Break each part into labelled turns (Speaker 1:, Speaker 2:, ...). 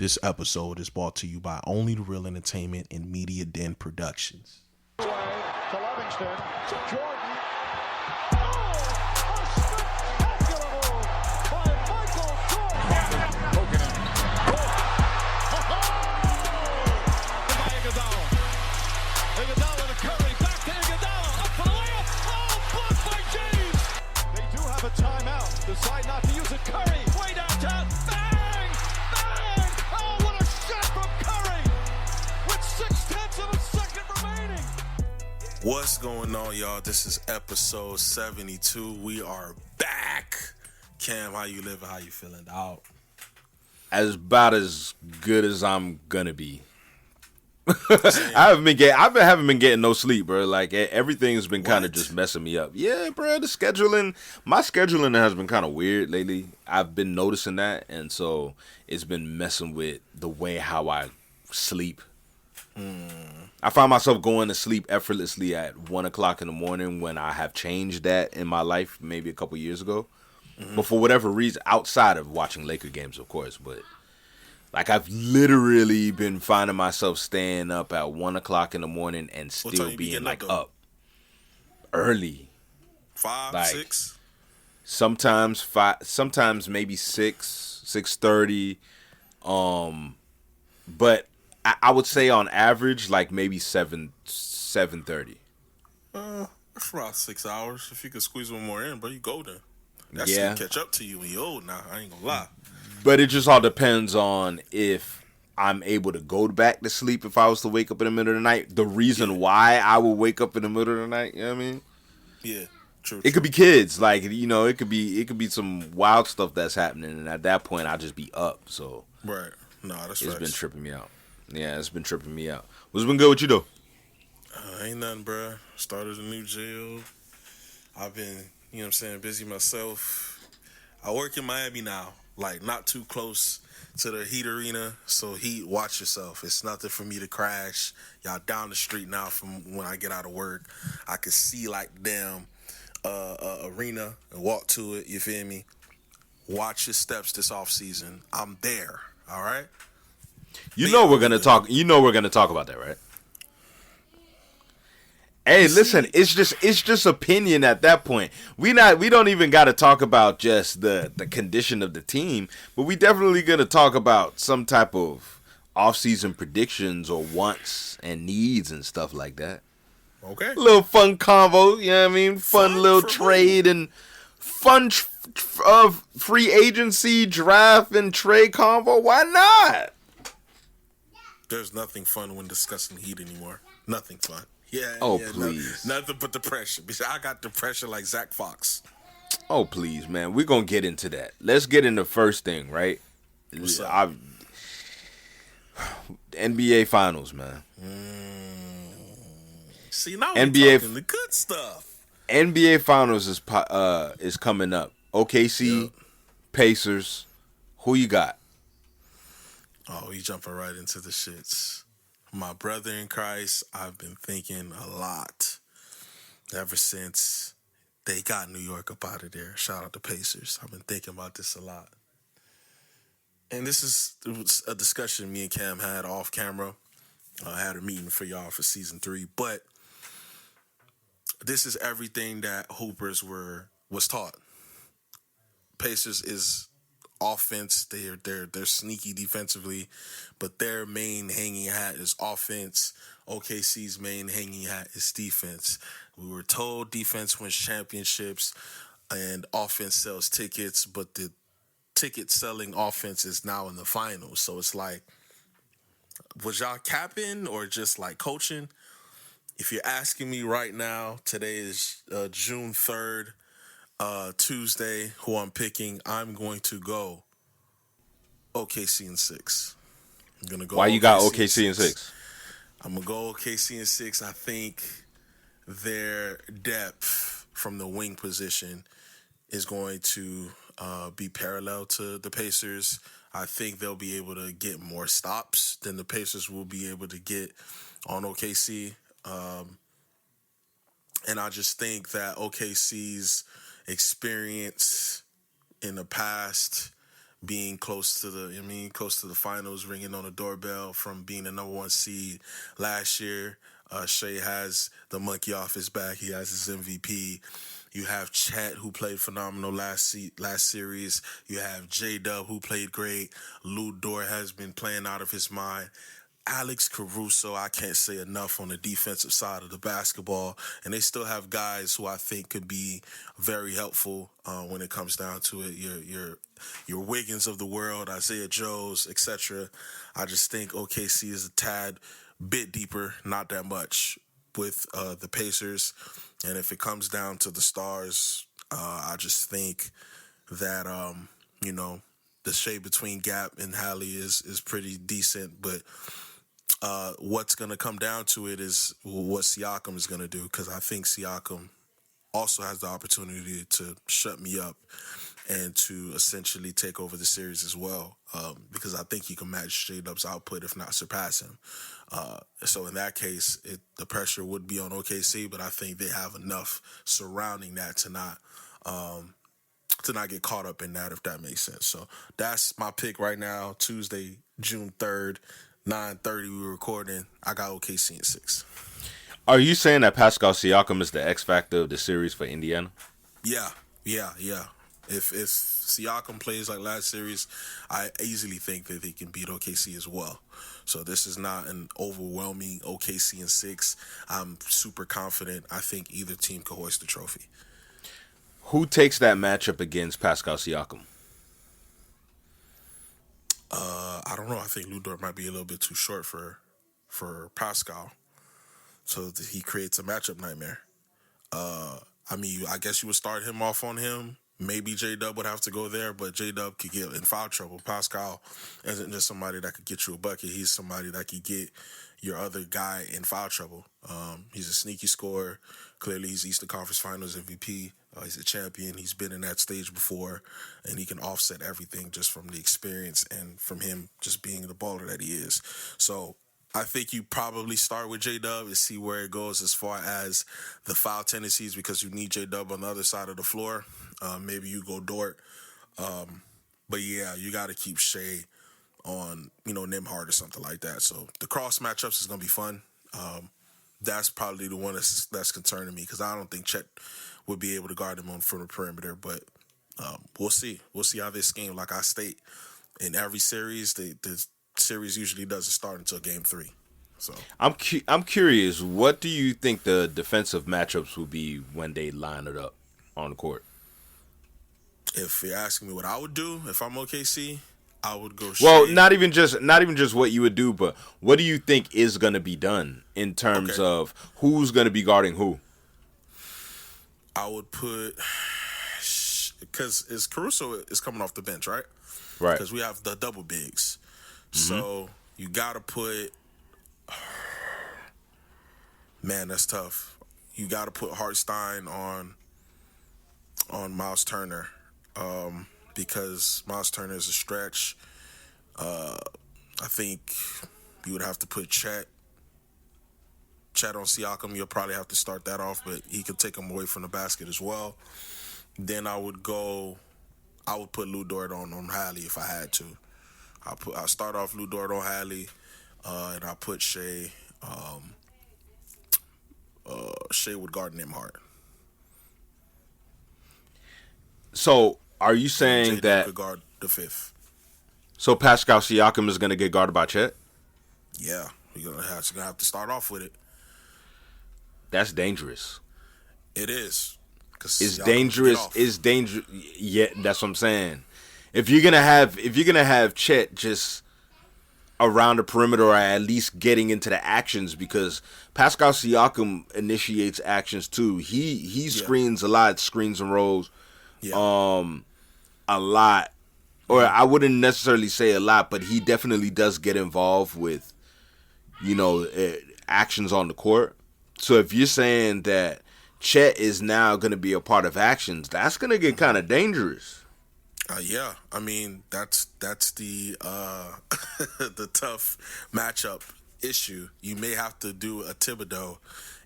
Speaker 1: This episode is brought to you by Only the Real Entertainment and Media Den Productions.
Speaker 2: To Livingston, to Jordan. Decide not to use it. Curry, way downtown. Bang! Bang! Oh, what a shot from Curry! With 6/10 of a second remaining.
Speaker 1: What's going on, y'all? This is episode 72. We are back. Cam, how you living? How you feeling, dog?
Speaker 3: About as good as I'm gonna be. I haven't been getting no sleep, bro. Like everything's been kind of just messing me up. Yeah, bro. My scheduling has been kind of weird lately. I've been noticing that, and so it's been messing with the way how I sleep. I find myself going to sleep effortlessly at 1:00 in the morning when I have changed that in my life maybe a couple years ago. But for whatever reason, outside of watching Laker games, of course, but. Like, I've literally been finding myself staying up at 1:00 in the morning and still being, like, up early.
Speaker 1: 5,
Speaker 3: like,
Speaker 1: 6?
Speaker 3: Sometimes 5, sometimes maybe 6, 6:30. But I would say on average, like, maybe 7:30.
Speaker 1: That's about 6 hours. If you could squeeze one more in, bro, you golden. That's
Speaker 3: Yeah.
Speaker 1: gonna catch up to you when you're old now. I ain't gonna lie.
Speaker 3: But it just all depends on if I'm able to go back to sleep if I was to wake up in the middle of the night. The reason why I would wake up in the middle of the night, you know what I mean?
Speaker 1: Yeah, true.
Speaker 3: It could be kids, like, you know, it could be some wild stuff that's happening, and at that point, I'll just be up. So
Speaker 1: Right. No, that's
Speaker 3: it's
Speaker 1: facts.
Speaker 3: been tripping me out. Yeah, it's been tripping me out. What's been good with you though?
Speaker 1: Ain't nothing, bruh. Started a new jail. I've been, you know what I'm saying, busy myself. I work in Miami now, like not too close to the Heat Arena. So Heat, watch yourself. It's nothing for me to crash. Y'all down the street now from when I get out of work. I can see like damn arena and walk to it. You feel me? Watch your steps this off season. I'm there. All right.
Speaker 3: You know we're gonna talk about that, right? Hey, listen, it's just opinion at that point. We don't even got to talk about just the condition of the team, but we definitely gonna talk about some type of off-season predictions or wants and needs and stuff like that.
Speaker 1: Okay.
Speaker 3: A little fun convo, you know what I mean? Fun little trade and fun free agency draft and trade convo. Why not?
Speaker 1: There's nothing fun when discussing Heat anymore. Nothing fun. Yeah.
Speaker 3: Oh,
Speaker 1: yeah,
Speaker 3: please.
Speaker 1: Nothing but the pressure. Because I got the pressure like Zach Fox.
Speaker 3: Oh, please, man. We're going to get into that. Let's get into the first thing, right?
Speaker 1: What's up?
Speaker 3: NBA Finals, man.
Speaker 1: See, now
Speaker 3: NBA
Speaker 1: we're talking the good stuff.
Speaker 3: NBA Finals is coming up. OKC,
Speaker 1: Yep.
Speaker 3: Pacers. Who you got?
Speaker 1: Oh, we jumping right into the shits. My brother in Christ, I've been thinking a lot ever since they got New York up out of there. Shout out to Pacers. I've been thinking about this a lot. And it was a discussion me and Cam had off camera. I had a meeting for y'all for season 3. But this is everything that Hoopers was taught. Pacers is offense. They're sneaky defensively, but their main hanging hat is offense. OKC's main hanging hat is defense. We were told defense wins championships and offense sells tickets, but the ticket selling offense is now in the finals. So it's like, was y'all capping or just like coaching? If you're asking me right now, today is June 3rd. Tuesday, who I'm picking, I'm going to go OKC in 6. I'm gonna go.
Speaker 3: Why you got OKC in 6?
Speaker 1: I'm gonna go OKC in 6. I think their depth from the wing position is going to be parallel to the Pacers. I think they'll be able to get more stops than the Pacers will be able to get on OKC. And I just think that OKC's experience in the past being close to the finals, ringing on the doorbell from being the number 1 seed last year. Shea has the monkey off his back. He has his MVP. You have Chet, who played phenomenal last series. You have J-Dub, who played great. Lou Dort has been playing out of his mind. Alex Caruso, I can't say enough on the defensive side of the basketball. And they still have guys who I think could be very helpful when it comes down to it. Your Wiggins of the world, Isaiah Joes, etc. I just think OKC is a tad bit deeper, not that much, with the Pacers. And if it comes down to the stars, I just think that, the shade between Gap and Hallie is pretty decent. But what's going to come down to it is what Siakam is going to do, because I think Siakam also has the opportunity to shut me up and to essentially take over the series as well, because I think he can match J-Dub's output, if not surpass him. So in that case, the pressure would be on OKC, but I think they have enough surrounding that to not get caught up in that, if that makes sense. So that's my pick right now, Tuesday, June 3rd, 9:30 we're recording. I got OKC in 6.
Speaker 3: Are you saying that Pascal Siakam is the X factor of the series for Indiana?
Speaker 1: Yeah. If Siakam plays like last series, I easily think that they can beat OKC as well. So this is not an overwhelming OKC in 6. I'm super confident. I think either team can hoist the trophy.
Speaker 3: Who takes that matchup against Pascal Siakam?
Speaker 1: I don't know. I think Lou Dort might be a little bit too short for Pascal. So he creates a matchup nightmare. I guess you would start him off on him. Maybe J-Dub would have to go there, but J-Dub could get in foul trouble. Pascal isn't just somebody that could get you a bucket. He's somebody that could get your other guy in foul trouble. He's a sneaky scorer. Clearly, he's Eastern Conference Finals MVP. He's a champion. He's been in that stage before, and he can offset everything just from the experience and from him just being the baller that he is. So I think you probably start with J-Dub and see where it goes as far as the foul tendencies, because you need J-Dub on the other side of the floor. Maybe you go Dort. But yeah, you got to keep Shea on, Nembhard or something like that. So the cross matchups is going to be fun. That's probably the one that's concerning me, because I don't think Chet would be able to guard him from the perimeter. But we'll see. We'll see how this game, like I state, in every series, the series usually doesn't start until game 3. So
Speaker 3: I'm curious, what do you think the defensive matchups will be when they line it up on the court?
Speaker 1: If you're asking me what I would do if I'm OKC, I would go
Speaker 3: Well,
Speaker 1: Shea.
Speaker 3: not even just what you would do, but what do you think is going to be done in terms of who's going to be guarding who?
Speaker 1: I would put, because Caruso is coming off the bench, right?
Speaker 3: Right.
Speaker 1: Because we have the double bigs. So you got to put, man, that's tough. You got to put Hartenstein on Miles Turner, because Miles Turner is a stretch. I think you would have to put Chet on Siakam. You'll probably have to start that off, but he could take him away from the basket as well. Then I would put Lou Dort on Hallie if I had to. I'll start off Lou Dort on Hallie, and I'll put Shea. Shea would guard Nembhard.
Speaker 3: So are you saying
Speaker 1: J-Dub
Speaker 3: that
Speaker 1: could guard the 5th?
Speaker 3: So Pascal Siakam is going to get guarded by Chet?
Speaker 1: Yeah, you're gonna have to start off with it.
Speaker 3: That's dangerous.
Speaker 1: It is.
Speaker 3: It's dangerous. It's dangerous. Yeah, that's what I'm saying. If you're gonna have Chet just around the perimeter, or at least getting into the actions, because Pascal Siakam initiates actions too. He screens a lot, screens and rolls, a lot. Or I wouldn't necessarily say a lot, but he definitely does get involved with, actions on the court. So if you're saying that Chet is now going to be a part of actions, that's going to get kind of dangerous.
Speaker 1: Yeah, I mean that's the the tough matchup issue. You may have to do a Thibodeau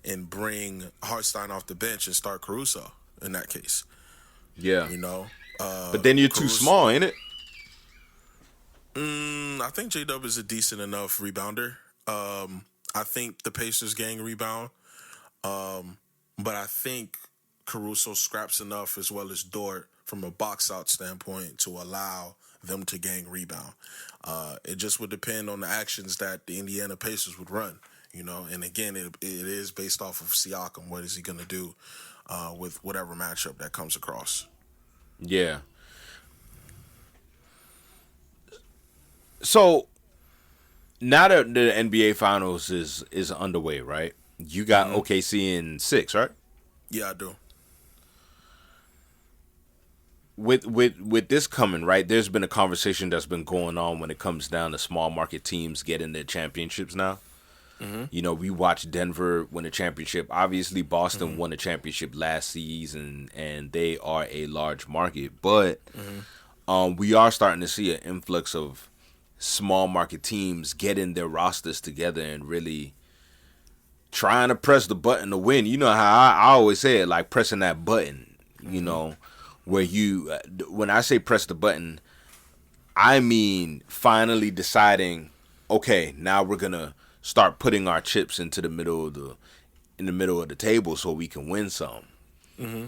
Speaker 1: and bring Hartenstein off the bench and start Caruso in that case.
Speaker 3: Yeah,
Speaker 1: but
Speaker 3: then you're too small, ain't it?
Speaker 1: I think J-Dub is a decent enough rebounder. I think the Pacers gang rebound. But I think Caruso scraps enough as well as Dort from a box out standpoint to allow them to gang rebound. It just would depend on the actions that the Indiana Pacers would run, And again, it is based off of Siakam. What is he going to do with whatever matchup that comes across?
Speaker 3: Yeah. So now that the NBA Finals is underway, right? You got OKC in 6, right?
Speaker 1: Yeah, I do.
Speaker 3: With this coming, right? There's been a conversation that's been going on when it comes down to small market teams getting their championships now. Mm-hmm. We watched Denver win a championship. Obviously, Boston won a championship last season, and they are a large market. But we are starting to see an influx of small market teams getting their rosters together and really trying to press the button to win. You know how I always say it, like pressing that button, where when I say press the button, I mean finally deciding, okay, now we're going to start putting our chips into the middle of the table so we can win some. Mm-hmm.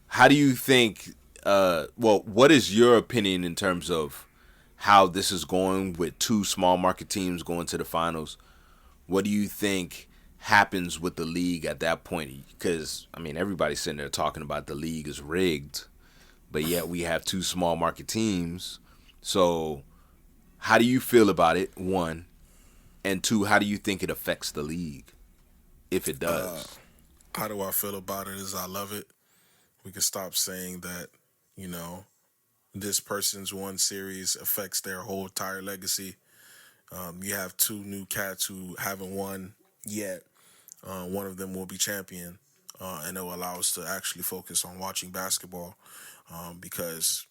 Speaker 3: How do you think, what is your opinion in terms of how this is going with two small market teams going to the finals? What do you think happens with the league at that point? Because, everybody's sitting there talking about the league is rigged, but yet we have two small market teams. So how do you feel about it, one? And two, how do you think it affects the league, if it does?
Speaker 1: How do I feel about it is I love it. We can stop saying that, this person's one series affects their whole entire legacy. You have two new cats who haven't won yet. One of them will be champion, and it will allow us to actually focus on watching basketball. Because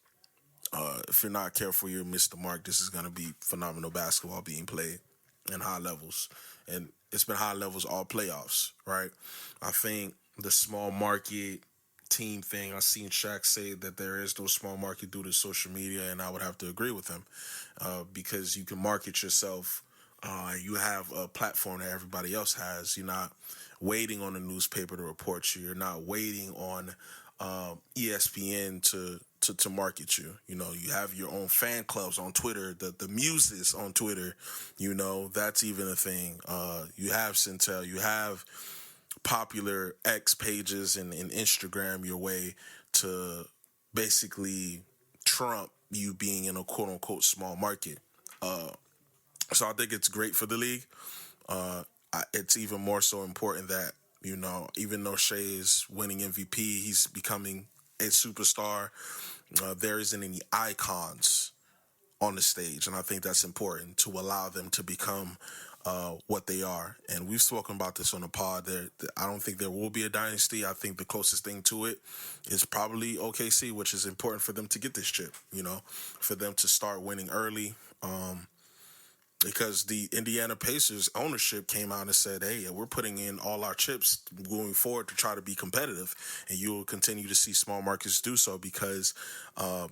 Speaker 1: if you're not careful, you'll miss the mark. This is going to be phenomenal basketball being played in high levels, and it's been high levels all playoffs, right? I think the small market team thing, I've seen Shaq say that there is no small market due to social media, and I would have to agree with him because you can market yourself. You have a platform that everybody else has. You're not waiting on a newspaper to report you. You're not waiting on ESPN to market you. You have your own fan clubs on Twitter, the Muses on Twitter. That's even a thing. You have Centel. You have popular X pages and Instagram your way to basically trump you being in a quote-unquote small market. So I think it's great for the league. It's even more so important that, even though Shea is winning MVP, he's becoming a superstar. There isn't any icons on the stage, and I think that's important to allow them to become what they are. And we've spoken about this on the pod. I don't think there will be a dynasty. I think the closest thing to it is probably OKC, which is important for them to get this chip, for them to start winning early. Because the Indiana Pacers ownership came out and said, hey, we're putting in all our chips going forward to try to be competitive. And you will continue to see small markets do so because the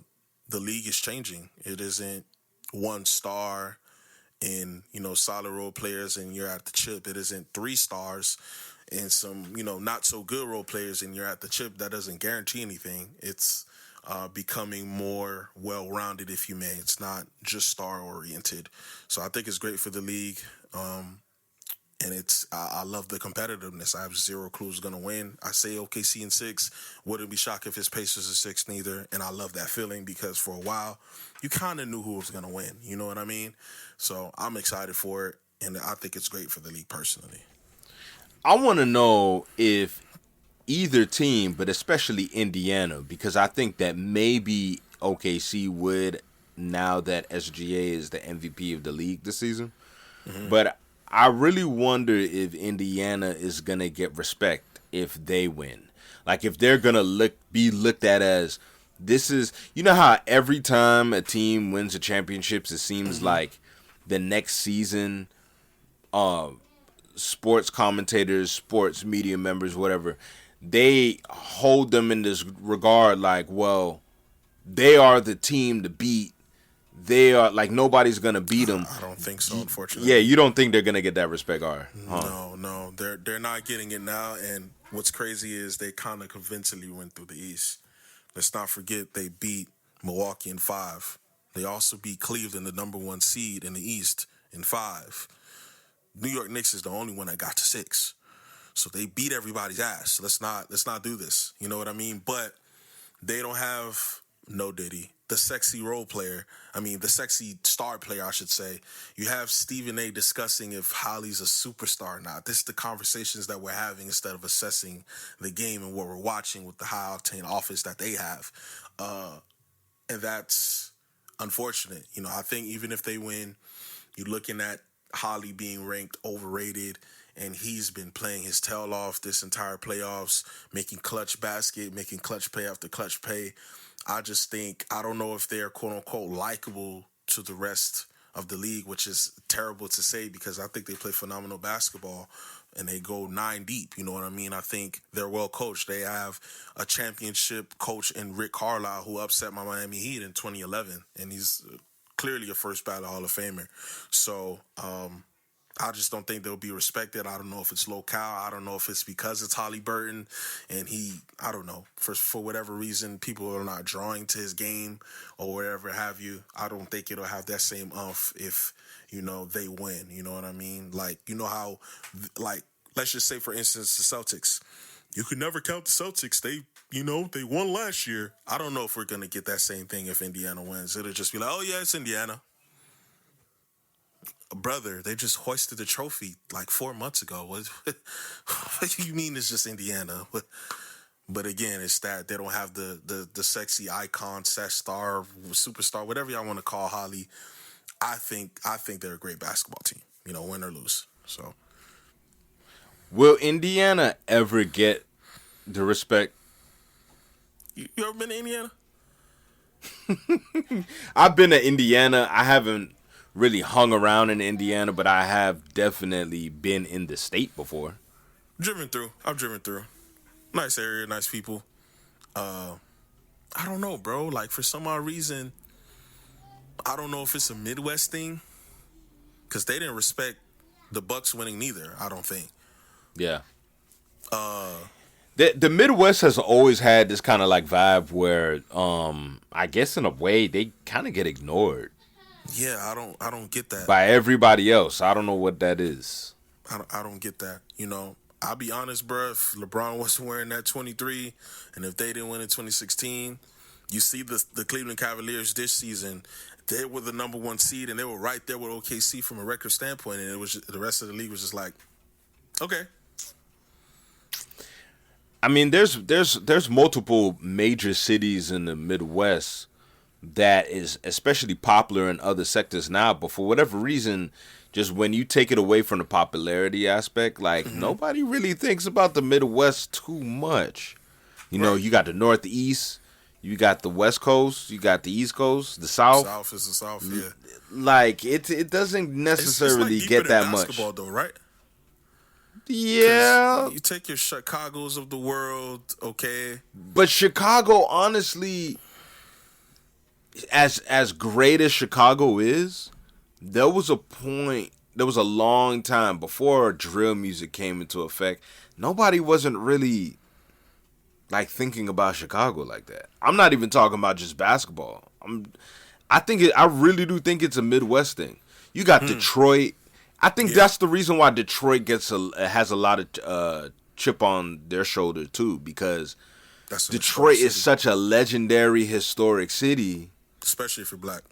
Speaker 1: league is changing. It isn't one star and, solid role players and you're at the chip. It isn't 3 stars and some, not so good role players and you're at the chip. That doesn't guarantee anything. It's becoming more well-rounded, if you may. It's not just star-oriented. So I think it's great for the league. And I love the competitiveness. I have zero clue who's going to win. I say OKC in 6. Wouldn't be shocked if his Pacers are 6 neither. And I love that feeling because for a while, you kind of knew who was going to win. You know what I mean? So I'm excited for it. And I think it's great for the league personally.
Speaker 3: I want to know if either team, but especially Indiana, because I think that maybe OKC would, now that SGA is the MVP of the league this season. Mm-hmm. But I really wonder if Indiana is going to get respect if they win. Like if they're going to be looked at as, this is, how every time a team wins a championship, it seems like the next season, sports commentators, sports media members, whatever, they hold them in this regard like, well, they are the team to beat they are like nobody's gonna beat them.
Speaker 1: I don't think so, unfortunately.
Speaker 3: Yeah, you don't think they're gonna get that respect, are?
Speaker 1: No, they're not getting it now. And what's crazy is they kind of convincingly went through the East. Let's not forget they beat Milwaukee in 5. They also beat Cleveland, the number 1 seed in the East, in 5. New York Knicks is the only one that got to 6. So they beat everybody's ass. Let's not do this. You know what I mean? But they don't have no Diddy, the sexy role player. I mean, the sexy star player, I should say. You have Stephen A. discussing if Holly's a superstar or not. This is the conversations that we're having instead of assessing the game and what we're watching with the high-octane offense that they have. And that's unfortunate. You know, I think even if they win, you're looking at Holly being ranked overrated, and he's been playing his tail off this entire playoffs, making clutch basket, making clutch play after clutch play. I just think, I don't know if they're quote-unquote likable to the rest of the league, which is terrible to say because I think they play phenomenal basketball and they go 9 deep. You know what I mean? I think they're well coached. They have a championship coach in Rick Carlisle who upset my Miami Heat in 2011, and he's clearly a first ballot Hall of Famer. So I just don't think they'll be respected. I don't know if it's locale. I don't know if it's because it's Holly Burton and I don't know. For whatever reason, people are not drawing to his game or whatever have you. I don't think it'll have that same umph if, you know, they win. You know what I mean? Like, you know how, like, let's just say, for instance, the Celtics. You could never count the Celtics. They won last year. I don't know if we're going to get that same thing if Indiana wins. It'll just be like, oh, yeah, it's Indiana. Brother, they just hoisted the trophy like 4 months ago. What do you mean it's just Indiana? But again, it's that they don't have the sexy icon, star, superstar, whatever y'all want to call Holly. I think they're a great basketball team, you know, win or lose. So,
Speaker 3: will Indiana ever get the respect?
Speaker 1: You ever been to Indiana?
Speaker 3: I've been to Indiana. I haven't really hung around in Indiana, but I have definitely been in the state before.
Speaker 1: I've driven through. Nice area, nice people. I don't know, bro. Like, for some odd reason, I don't know if it's a Midwest thing, because they didn't respect the Bucks winning neither, I don't think.
Speaker 3: Yeah. The Midwest has always had this kind of like vibe where, I guess in a way, they kind of get ignored.
Speaker 1: Yeah, I don't get that.
Speaker 3: By everybody else. I don't know what that is.
Speaker 1: I don't get that. You know, I'll be honest, bro. If LeBron wasn't wearing that 23, and if they didn't win in 2016, you see the Cleveland Cavaliers this season, they were the number 1 seed, and they were right there with OKC from a record standpoint, and it was the rest of the league was just like, okay.
Speaker 3: I mean, there's multiple major cities in the Midwest that is especially popular in other sectors now, but for whatever reason, just when you take it away from the popularity aspect, like nobody really thinks about the Midwest too much. You know, you got the Northeast, you got the West Coast, you got the East Coast, the South.
Speaker 1: South is the South, yeah.
Speaker 3: Like it doesn't necessarily
Speaker 1: it's like
Speaker 3: get that much.
Speaker 1: Basketball, though, right?
Speaker 3: Yeah.
Speaker 1: You take your Chicagos of the world, okay?
Speaker 3: But Chicago, honestly, as great as Chicago is, there was a long time before drill music came into effect. Nobody wasn't really like thinking about Chicago like that. I'm not even talking about just basketball. I really do think it's a Midwest thing. You got Detroit. I think that's the reason why Detroit has a lot of chip on their shoulder too, because Detroit is such a legendary historic city.
Speaker 1: Especially if you're black.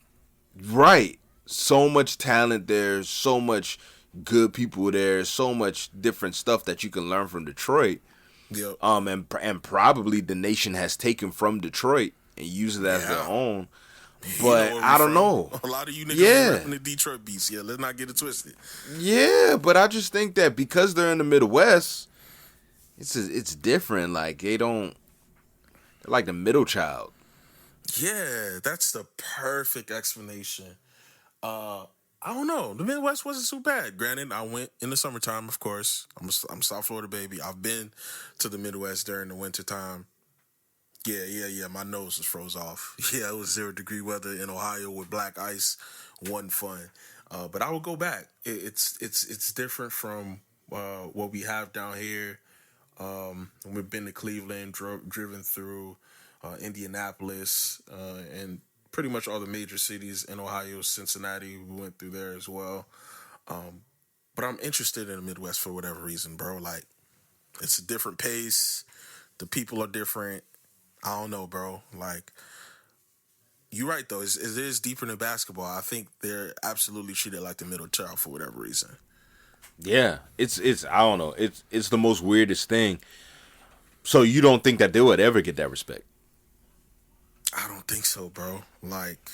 Speaker 3: Right. So much talent there, so much good people there, so much different stuff that you can learn from Detroit.
Speaker 1: Yep.
Speaker 3: And probably the nation has taken from Detroit and used it as their own. But I don't know.
Speaker 1: A lot of you niggas are rapping the Detroit beats. Yeah, let's not get it twisted.
Speaker 3: Yeah, but I just think that because they're in the Midwest, it's different. Like they're like the middle child.
Speaker 1: Yeah, that's the perfect explanation. I don't know. The Midwest wasn't so bad. Granted, I went in the summertime, of course. I'm South Florida baby. I've been to the Midwest during the wintertime. Yeah. My nose was froze off. Yeah, it was 0-degree weather in Ohio with black ice. Wasn't fun. But I would go back. It's different from what we have down here. We've been to Cleveland, driven through Indianapolis, and pretty much all the major cities in Ohio. Cincinnati, we went through there as well. But I'm interested in the Midwest for whatever reason, bro. Like, it's a different pace. The people are different. I don't know, bro. Like, you're right, though. It is deeper than basketball. I think they're absolutely treated like the middle child for whatever reason.
Speaker 3: Yeah, it's I don't know. It's the most weirdest thing. So you don't think that they would ever get that respect?
Speaker 1: I don't think so, bro. Like,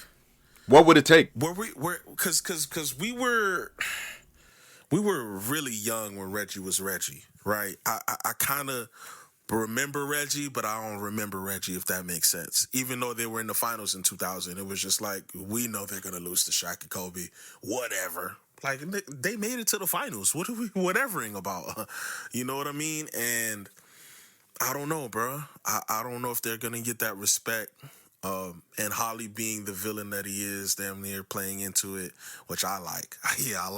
Speaker 3: what would it take?
Speaker 1: Because we were really young when Reggie was Reggie, right? I kind of remember Reggie, but I don't remember Reggie, if that makes sense. Even though they were in the finals in 2000, it was just like, we know they're gonna lose to Shaq and Kobe, whatever. Like, they made it to the finals. What are we whatevering about? You know what I mean? And I don't know, bro. I don't know if they're gonna get that respect. And Holly being the villain that he is, damn near playing into it, which I like. Yeah, I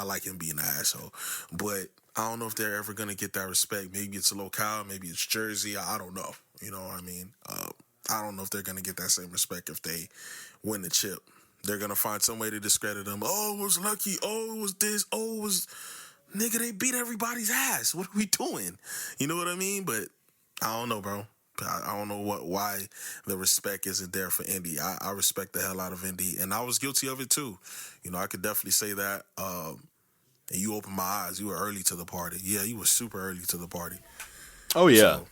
Speaker 1: like him being an asshole. But I don't know if they're ever gonna get that respect. Maybe it's a locale, maybe it's Jersey. I don't know. You know what I mean? I don't know if they're gonna get that same respect if they win the chip. They're gonna find some way to discredit them. Oh, it was lucky. Oh, it was this. Oh, it was, nigga, they beat everybody's ass. What are we doing? You know what I mean? But I don't know, bro. I don't know why the respect isn't there for Indy. I respect the hell out of Indy, and I was guilty of it too. You know, I could definitely say that. And you opened my eyes. You were early to the party. Yeah, you were super early to the party.
Speaker 3: Oh yeah,
Speaker 1: So,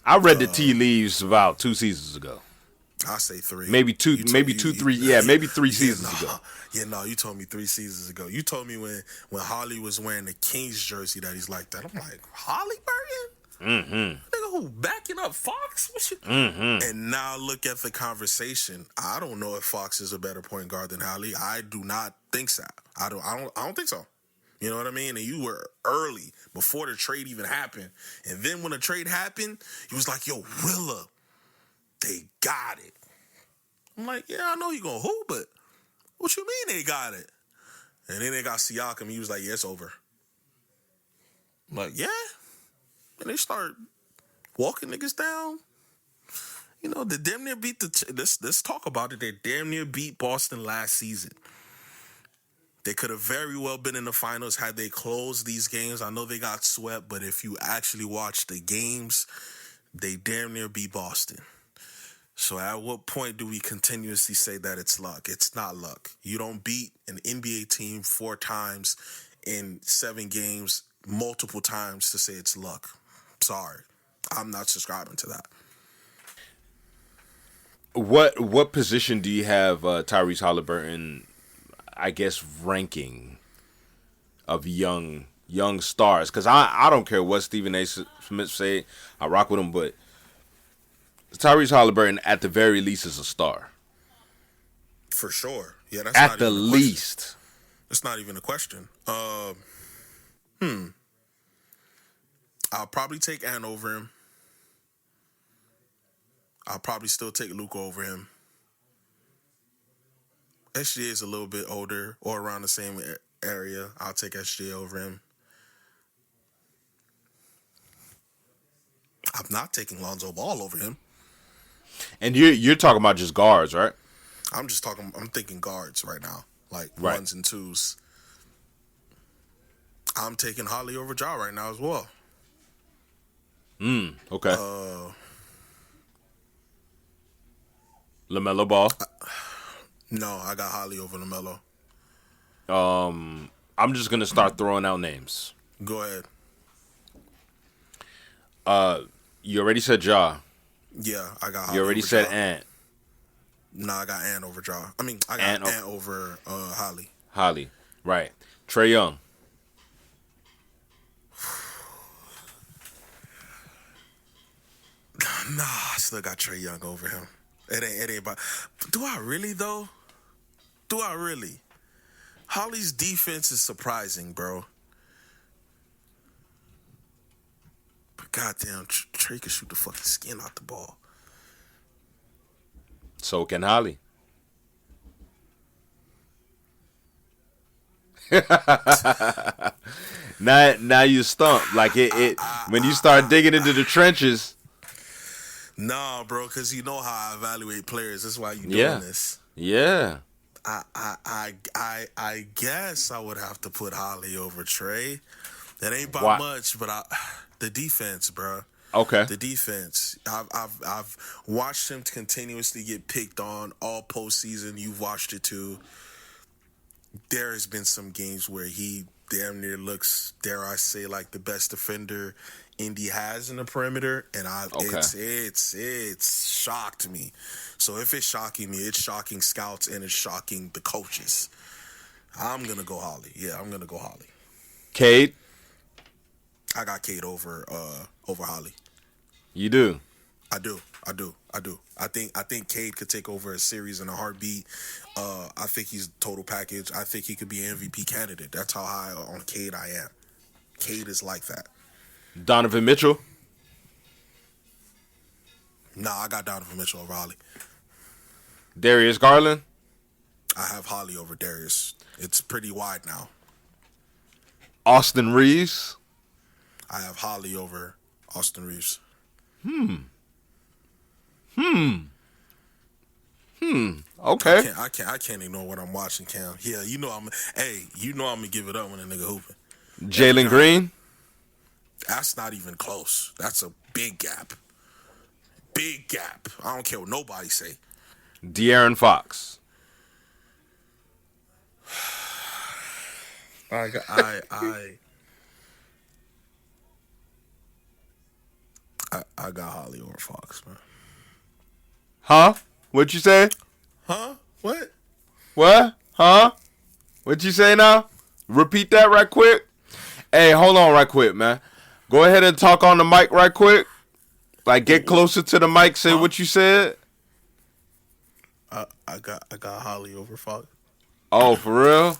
Speaker 3: I read the tea leaves about 2 seasons ago.
Speaker 1: I say 3.
Speaker 3: Maybe 2, maybe 2, 3. Yeah, maybe 3 seasons ago.
Speaker 1: Yeah, no, you told me 3 seasons ago. You told me when Holly was wearing the Kings jersey that he's like that. I'm like, Holly Burton? Nigga who backing up Fox? What you? And now look at the conversation. I don't know if Fox is a better point guard than Holly. I do not think so. I don't think so. You know what I mean? And you were early before the trade even happened. And then when the trade happened, he was like, yo, Willa, they got it. I'm like, yeah, I know you gonna hoop, but what you mean they got it? And then they got Siakam. He was like, yeah, it's over. I'm like, yeah. And they start walking niggas down. You know, they damn near beat let's talk about it. They damn near beat Boston last season. They could have very well been in the finals had they closed these games. I know they got swept, but if you actually watch the games, they damn near beat Boston. So at what point do we continuously say that it's luck? It's not luck. You don't beat an NBA team 4 times in 7 games multiple times to say it's luck. Sorry. I'm not subscribing to that.
Speaker 3: What position do you have Tyrese Halliburton, I guess, ranking of young stars? Because I don't care what Stephen A. Smith say. I rock with him, but Tyrese Halliburton, at the very least, is a star.
Speaker 1: For sure. Yeah, that's
Speaker 3: at
Speaker 1: not
Speaker 3: the
Speaker 1: even a
Speaker 3: least.
Speaker 1: Question. It's not even a question. I'll probably take Ant over him. I'll probably still take Luka over him. SGA is a little bit older or around the same area. I'll take SGA over him. I'm not taking Lonzo Ball over him.
Speaker 3: And you're talking about just guards, right?
Speaker 1: I'm thinking guards right now. Like ones and twos. I'm taking Holly over Ja right now as well.
Speaker 3: Okay. LaMelo Ball.
Speaker 1: No, I got Holly over LaMelo.
Speaker 3: I'm just gonna start throwing out names.
Speaker 1: Go ahead.
Speaker 3: You already said Ja.
Speaker 1: Yeah, I got Holly.
Speaker 3: You already
Speaker 1: over
Speaker 3: said
Speaker 1: Ja.
Speaker 3: Ant.
Speaker 1: No, I got Ant over Ja. I mean, I got Ant over Holly.
Speaker 3: Holly, right. Trae Young.
Speaker 1: Nah, I still got Trae Young over him. It ain't about. Do I really though? Do I really? Holly's defense is surprising, bro. But goddamn, Trae can shoot the fucking skin out the ball.
Speaker 3: So can Holly. Now you stumped. Like it when you start digging into the trenches.
Speaker 1: Nah, bro, because you know how I evaluate players. That's why you doing
Speaker 3: Yeah.
Speaker 1: this.
Speaker 3: Yeah.
Speaker 1: I guess I would have to put Holly over Trey. That ain't by
Speaker 3: Why?
Speaker 1: much, but the defense, bro.
Speaker 3: Okay.
Speaker 1: The defense. I've watched him continuously get picked on all postseason. You've watched it too. There has been some games where he damn near looks, dare I say, like the best defender Indy has in the perimeter, and it's shocked me. So if it's shocking me, it's shocking scouts and it's shocking the coaches. I'm gonna go Holly. Yeah, I'm gonna go Holly.
Speaker 3: Cade,
Speaker 1: I got Cade over Holly.
Speaker 3: you do.
Speaker 1: I do. I think Cade could take over a series in a heartbeat. I think he's total package. I think he could be an MVP candidate. That's how high on Cade I am. Cade is like that.
Speaker 3: Donovan Mitchell.
Speaker 1: Nah, I got Donovan Mitchell over Holly.
Speaker 3: Darius Garland.
Speaker 1: I have Holly over Darius. It's pretty wide now.
Speaker 3: Austin Reeves.
Speaker 1: I have Holly over Austin Reeves.
Speaker 3: Okay.
Speaker 1: I can't ignore what I'm watching, Cam. Yeah, you know I'm gonna give it up when a nigga hooping.
Speaker 3: Jalen Green.
Speaker 1: That's not even close. That's a big gap. Big gap. I don't care what nobody say.
Speaker 3: De'Aaron Fox.
Speaker 1: I got Holly over Fox, man.
Speaker 3: Huh? What'd you say?
Speaker 1: Huh? What?
Speaker 3: What? Huh? What'd you say now? Repeat that right quick. Hey, hold on right quick, man. Go ahead and talk on the mic right quick. Like, get closer to the mic. Say what you said.
Speaker 1: I got Holly over Fox.
Speaker 3: Oh, for real?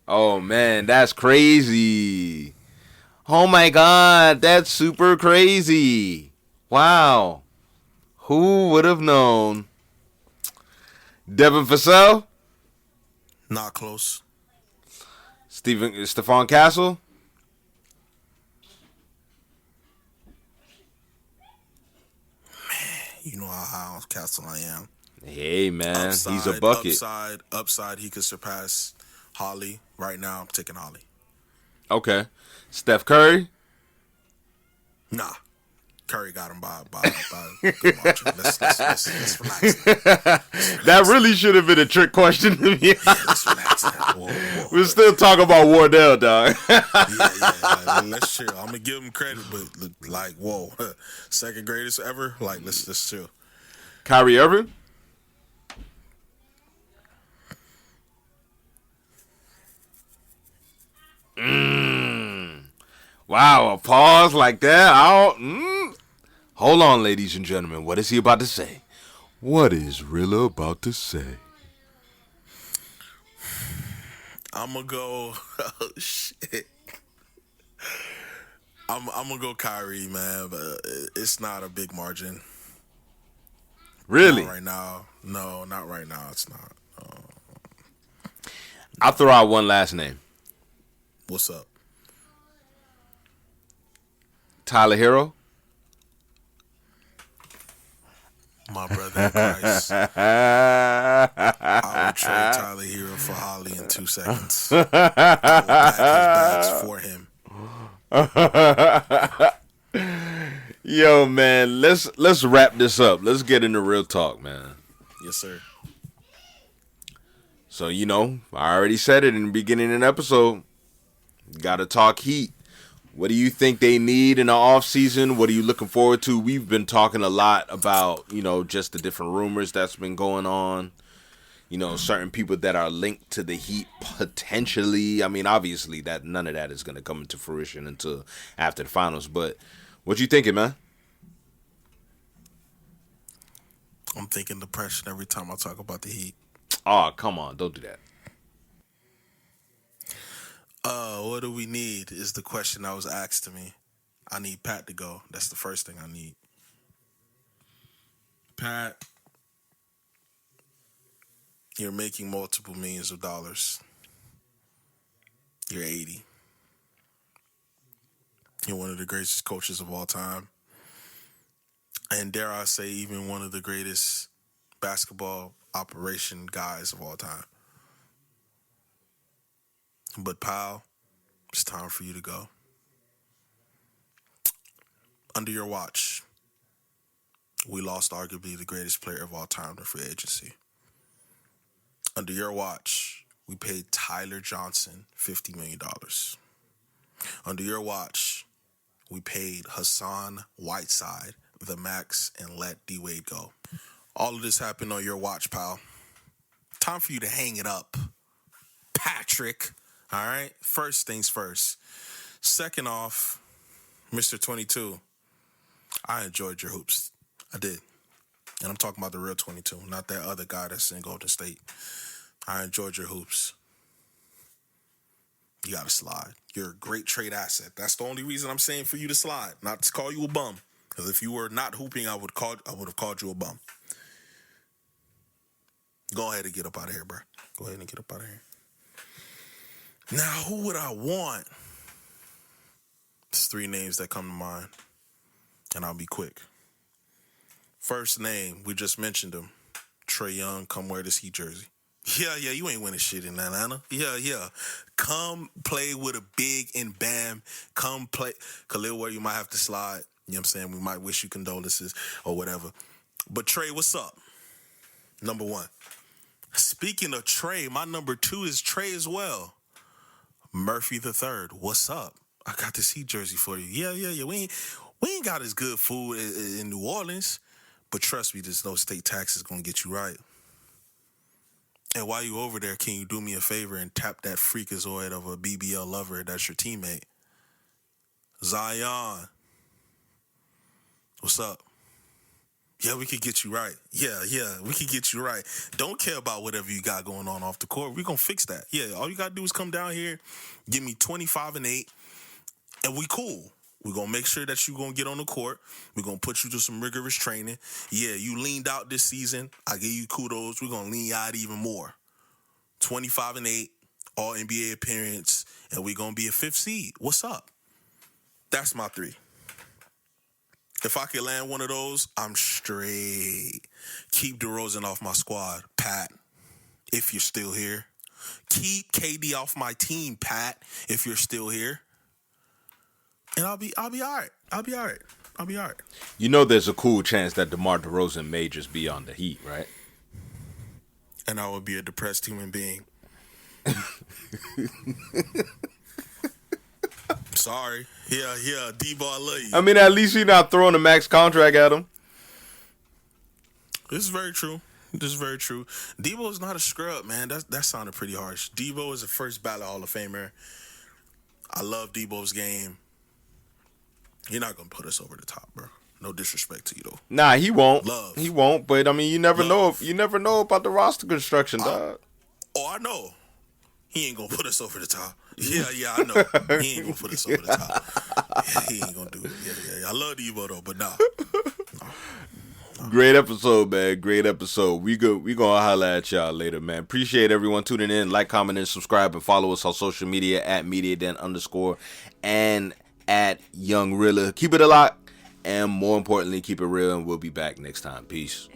Speaker 3: Oh, man, that's crazy. Oh, my God, that's super crazy. Wow. Who would have known? Devin Vassell?
Speaker 1: Not close.
Speaker 3: Stephon Castle?
Speaker 1: You know how high on Castle I am.
Speaker 3: Hey, man, he's a bucket.
Speaker 1: Upside, he could surpass Holly. Right now, I'm taking Holly.
Speaker 3: Okay. Steph Curry?
Speaker 1: Nah. Curry got him by good margin. Let's relax.
Speaker 3: That really should have been a trick question to me.
Speaker 1: Let's relax. Whoa.
Speaker 3: We're still talking about Wardell, dog.
Speaker 1: Yeah. Let's chill. I'm gonna give him credit, but like, whoa, second greatest ever. Like, let's chill.
Speaker 3: Kyrie Irving? Wow, a pause like that. Hold on, ladies and gentlemen. What is he about to say? What is Rilla about to say?
Speaker 1: I'm gonna go. Oh shit. I'm gonna go Kyrie, man, but it's not a big margin.
Speaker 3: Really?
Speaker 1: Not right now. No, not right now. It's not.
Speaker 3: I'll throw out one last name.
Speaker 1: What's up?
Speaker 3: Tyler Hero.
Speaker 1: My brother in Christ. I would trade Tyler Hero for Holly in 2 seconds. I will pack his bags for him.
Speaker 3: Yo, man, let's wrap this up. Let's get into real talk, man.
Speaker 1: Yes, sir.
Speaker 3: So, I already said it in the beginning of the episode. Gotta talk Heat. What do you think they need in the offseason? What are you looking forward to? We've been talking a lot about, just the different rumors that's been going on. Certain people that are linked to the Heat potentially. I mean, obviously, that none of that is going to come into fruition until after the finals. But what you thinking, man?
Speaker 1: I'm thinking depression every time I talk about the Heat.
Speaker 3: Oh, come on. Don't do that.
Speaker 1: What do we need is the question that was asked to me. I need Pat to go. That's the first thing I need. Pat, You're making multiple millions of dollars. You're 80. You're one of the greatest coaches of all time. And dare I say, even one of the greatest basketball operation guys of all time. But, pal, it's time for you to go. Under your watch, we lost arguably the greatest player of all time to free agency. Under your watch, we paid Tyler Johnson $50 million. Under your watch, we paid Hassan Whiteside the max and let D-Wade go. All of this happened on your watch, pal. Time for you to hang it up, Patrick. All right? First things first. Second off, Mr. 22, I enjoyed your hoops. I did. And I'm talking about the real 22, not that other guy that's in Golden State. I enjoyed your hoops. You got to slide. You're a great trade asset. That's the only reason I'm saying for you to slide, not to call you a bum. Because if you were not hooping, I would have called you a bum. Go ahead and get up out of here, bro. Go ahead and get up out of here. Now, who would I want? There's 3 names that come to mind, and I'll be quick. First name, we just mentioned him. Trae Young, come wear this Heat jersey. Yeah, you ain't winning shit in Atlanta. Yeah. Come play with a big and Bam. Come play. Khalil, where you might have to slide. You know what I'm saying? We might wish you condolences or whatever. But Trae, what's up? Number 1. Speaking of Trae, my number 2 is Trae as well. Murphy III, what's up? I got this Heat jersey for you. Yeah. We ain't got as good food in New Orleans, but trust me, there's no state taxes gonna get you right. And while you over there, can you do me a favor and tap that freakazoid of a BBL lover that's your teammate? Zion, what's up? Yeah, we could get you right. Yeah, we could get you right. Don't care about whatever you got going on off the court. We're going to fix that. Yeah, all you got to do is come down here, give me 25 and 8, and we cool. We're going to make sure that you're going to get on the court. We're going to put you through some rigorous training. Yeah, you leaned out this season. I give you kudos. We're going to lean you out even more. 25 and 8, all NBA appearance, and we're going to be a 5th seed. What's up? That's my 3. If I could land one of those, I'm straight. Keep DeRozan off my squad, Pat, if you're still here. Keep KD off my team, Pat, if you're still here. And I'll be all right. I'll be all right.
Speaker 3: You know there's a cool chance that DeMar DeRozan may just be on the Heat, right?
Speaker 1: And I would be a depressed human being. Sorry. Yeah, D-Ball, I love you.
Speaker 3: I mean, at least you're not throwing a max contract at him.
Speaker 1: This is very true. Debo is not a scrub, man. That sounded pretty harsh. Debo is a first ballot Hall of Famer. I love Debo's game. You're not going to put us over the top, bro. No disrespect to you, though.
Speaker 3: Nah, he won't.
Speaker 1: Love.
Speaker 3: He won't, but I mean, you never know about the roster construction, dog.
Speaker 1: I know. He ain't going to put us over the top. Yeah, I know. He ain't going to put us over the top. Yeah, he ain't going to do it. Yeah. I love Debo, though, but nah.
Speaker 3: Great episode, man. Great episode. We gonna holla at y'all later, man. Appreciate everyone tuning in. Like, comment, and subscribe, and follow us on social media at @MediaDen_ and at Young Rilla. Keep it a lot, and more importantly, keep it real, and we'll be back next time. Peace.